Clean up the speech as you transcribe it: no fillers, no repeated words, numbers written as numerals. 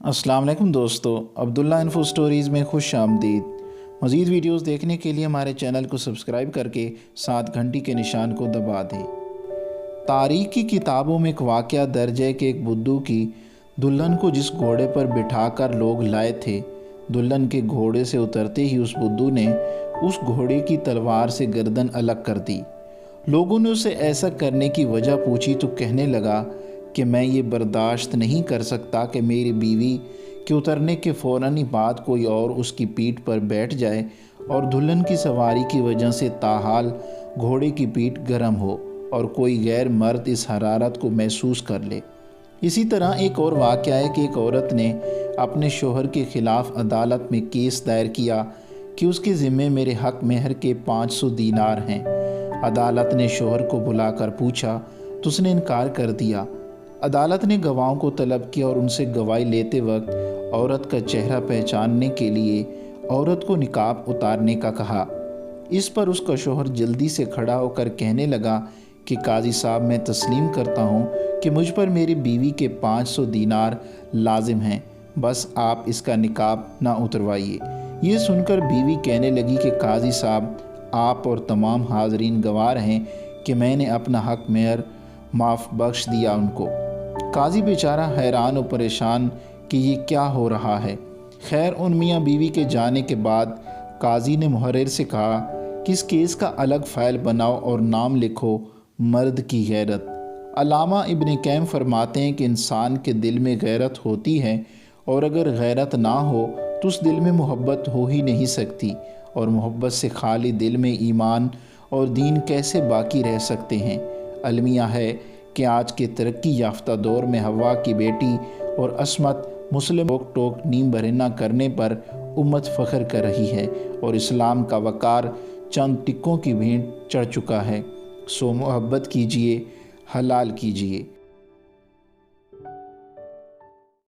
السلام علیکم دوستو، عبداللہ انفو سٹوریز میں خوش آمدید۔ مزید ویڈیوز دیکھنے کے لیے ہمارے چینل کو سبسکرائب کر کے ساتھ گھنٹی کے نشان کو دبا دیں۔ تاریخ کی کتابوں میں ایک واقعہ درج ہے کہ ایک بدو کی دلہن کو جس گھوڑے پر بٹھا کر لوگ لائے تھے، دلہن کے گھوڑے سے اترتے ہی اس بدو نے اس گھوڑے کی تلوار سے گردن الگ کر دی۔ لوگوں نے اسے ایسا کرنے کی وجہ پوچھی تو کہنے لگا کہ میں یہ برداشت نہیں کر سکتا کہ میری بیوی کے اترنے کے فوراً ہی بعد کوئی اور اس کی پیٹھ پر بیٹھ جائے اور دلہن کی سواری کی وجہ سے تاحال گھوڑے کی پیٹھ گرم ہو اور کوئی غیر مرد اس حرارت کو محسوس کر لے۔ اسی طرح ایک اور واقعہ ہے کہ ایک عورت نے اپنے شوہر کے خلاف عدالت میں کیس دائر کیا کہ اس کے ذمے میرے حق مہر کے 500 دینار ہیں۔ عدالت نے شوہر کو بلا کر پوچھا تو اس نے انکار کر دیا۔ عدالت نے گواہوں کو طلب کیا اور ان سے گواہی لیتے وقت عورت کا چہرہ پہچاننے کے لیے عورت کو نقاب اتارنے کا کہا۔ اس پر اس کا شوہر جلدی سے کھڑا ہو کر کہنے لگا کہ قاضی صاحب، میں تسلیم کرتا ہوں کہ مجھ پر میری بیوی کے 500 دینار لازم ہیں، بس آپ اس کا نقاب نہ اتروائیے۔ یہ سن کر بیوی کہنے لگی کہ قاضی صاحب، آپ اور تمام حاضرین گواہ ہیں کہ میں نے اپنا حق مہر معاف بخش دیا ان کو۔ قاضی بیچارہ حیران و پریشان کہ یہ کیا ہو رہا ہے۔ خیر، ان میاں بیوی کے جانے کے بعد قاضی نے محرر سے کہا کہ اس کیس کا الگ فائل بناؤ اور نام لکھو مرد کی غیرت۔ علامہ ابن قیم فرماتے ہیں کہ انسان کے دل میں غیرت ہوتی ہے، اور اگر غیرت نہ ہو تو اس دل میں محبت ہو ہی نہیں سکتی، اور محبت سے خالی دل میں ایمان اور دین کیسے باقی رہ سکتے ہیں۔ المیہ ہے کہ آج کے ترقی یافتہ دور میں حوا کی بیٹی اور عصمت مسلم روک ٹوک نیم برہنہ کرنے پر امت فخر کر رہی ہے، اور اسلام کا وقار چند ٹکوں کی بھینٹ چڑھ چکا ہے۔ سو محبت کیجئے، حلال کیجئے۔